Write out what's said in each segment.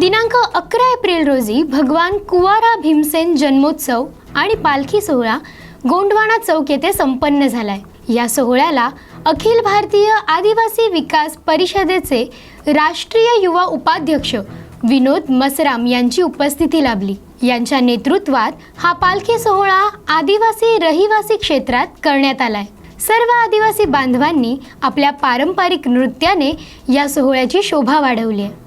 दिनांक 11 एप्रिल रोजी भगवान कुवारा भीमसेन जन्मोत्सव आणि पालखी सोहळा गोंडवाना चौक येथे संपन्न झालाय। या सोहळ्याला अखिल भारतीय आदिवासी विकास परिषदेचे राष्ट्रीय युवा उपाध्यक्ष विनोद मसराम यांची उपस्थिती लाभली। यांच्या नेतृत्वात हा पालखी सोहळा आदिवासी रहिवासी क्षेत्रात करण्यात आलाय। सर्व आदिवासी बांधवांनी आपल्या पारंपरिक नृत्याने या सोहळ्याची शोभा वाढवली आहे।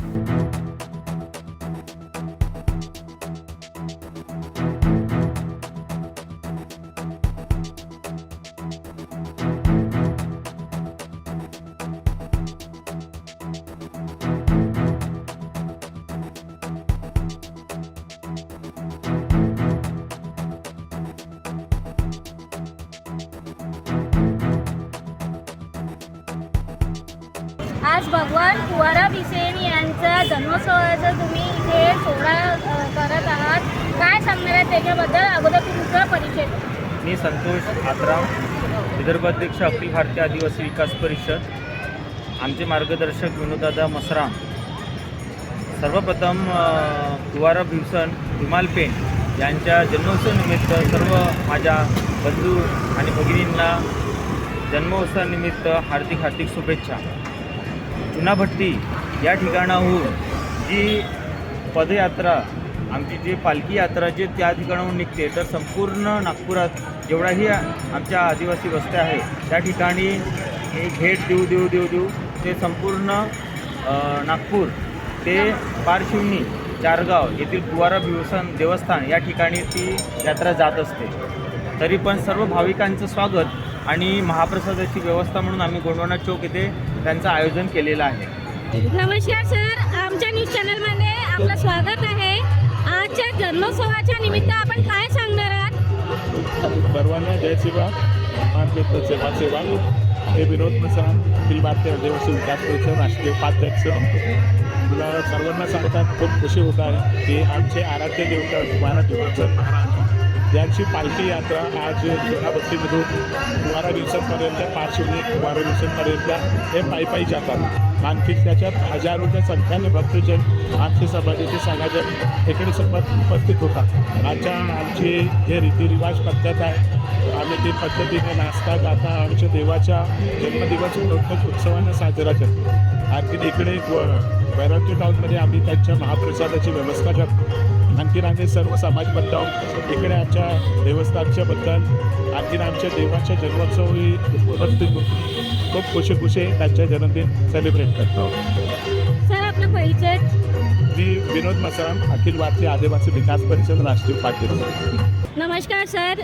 आज भगवान कुवारा भीमसेन यांचा जन्मोत्सवाचा तुम्ही इथे सोहळा करत आहात, काय सांगणार आहे त्याच्याबद्दल? अगोदर तुमचा परिचय। मी संतोष आत्राम, विदर्भाध्यक्ष अखिल भारतीय आदिवासी विकास परिषद। आमचे मार्गदर्शक विनोददादा मसराम। सर्वप्रथम कुवारा भीमसेन भीमालपेन यांच्या जन्मोत्सवानिमित्त सर्व माझ्या बंधू आणि भगिनींना जन्मोत्सवानिमित्त हार्दिक हार्दिक शुभेच्छा। चुनाभट्टी या ठिकाणाहून जी पदयात्रा आमची जी पालखी यात्रा जे त्या ठिकाणाहून निघते, तर संपूर्ण नागपुरात जेवढाही आमच्या आदिवासी वस्त्या आहे त्या ठिकाणी भेट देऊ ते संपूर्ण नागपूर ते पारशिवनी चारगाव येथील कुवारा भीमसेन देवस्थान या ठिकाणी ती यात्रा जात असते। तरी पण सर्व भाविकांचं स्वागत आणि महाप्रसादाची व्यवस्था म्हणून आम्ही गोंडवाना चौक येथे त्यांचं आयोजन केलेलं आहे। नमस्कार सर, आमच्या न्यूज चॅनलमध्ये आपलं स्वागत आहे। आजच्या जन्मोत्सवाच्या निमित्त आपण काय सांगणार आहात? सर्वांना जय सेवा, महान सेवा। हे विनोद मसराम, अखिल भारतीय आदिवासी विकास परिषद राष्ट्रीय उपाध्यक्ष। तुला सर्वांना सांगतात खूप खुशी होत आहे की आमचे आराध्य देवता कुवारा भीमसेन महाराज यांची पालखी यात्रा आज चुनाभट्टीमधून कुवारा भीमसेनपर्यंत, पारशिवनी कुवारा भीमसेनपर्यंत हे पायी जातात। आणखी त्याच्यात हजारोच्या संख्येने भक्तजन आमचे समाजाचे समाजन इकडे उपस्थित होतात। आमची जे रीतिरिवाज पद्धत आहे, आम्ही ती पद्धतीने नाचता गाता आमच्या देवाच्या जन्मदिवस मोठ्या उत्सवाने साजरा करतो। आणखी इकडे बैरावटी टाऊनमध्ये आम्ही त्यांच्या महाप्रसादाची व्यवस्था करतो। आणखीन आम्ही सर्व समाज बांधव इकडे आमच्या देवस्थानच्या बद्दल आणखीन आमच्या देवाच्या जन्मोत्सवी उपस्थित होतो। खूप खुशी त्यांच्या जन्मदिन सेलिब्रेट करतो। सर, आपला परिचय? मी विनोद मसराम, अखिल भारतीय आदिवासी विकास परिषद राष्ट्रीय उपाध्यक्ष। नमस्कार सर,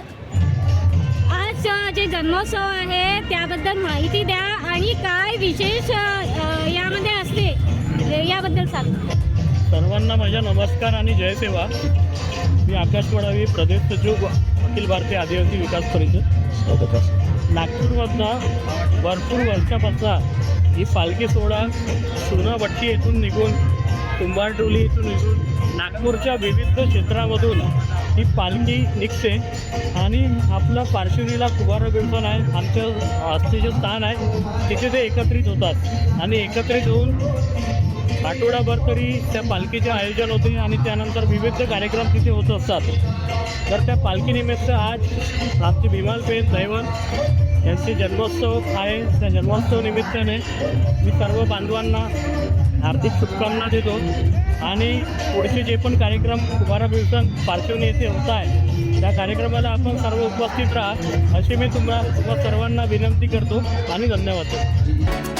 आज जे जन्मोत्सव आहे त्याबद्दल माहिती द्या आणि काय विशेष यामध्ये असते याबद्दल सांगा। सर्वांना माझा नमस्कार आणि जय सेवा। मी आकाश वडावी, प्रदेश सचिव अखिल भारतीय आदिवासी विकास परिषद। नागपूरमधनं भरपूर वर्षापासून ही पालखी सोहळा चुनाभट्टी येथून निघून कुंभारटोली येथून निघून नागपूरच्या विविध क्षेत्रामधून ही पालखी निघते आणि आपला पारशिवनीला कुवारा भीमसेन आहे, आमचं आस्थेचे स्थान आहे, तिथे ते एकत्रित होतात आणि एकत्रित होऊन आठवडाभर तरी त्या पालखीचे आयोजन होते आणि त्यानंतर विविध कार्यक्रम तिथे होत असतात। तर त्या पालखीनिमित्त आज आमचे भीमालपेन दैवत यांचे जन्मोत्सव आहे। त्या जन्मोत्सव निमित्ताने मी सर्व बांधवांना हार्दिक शुभकामना देतो आणि पुढचे जे पण कार्यक्रम कुवारा भीमसेन पारशिवनी येथे होत आहे त्या कार्यक्रमाला आपण सर्व उपस्थित राहा अशी मी तुम्हाला सर्वांना विनंती करतो आणि धन्यवाद।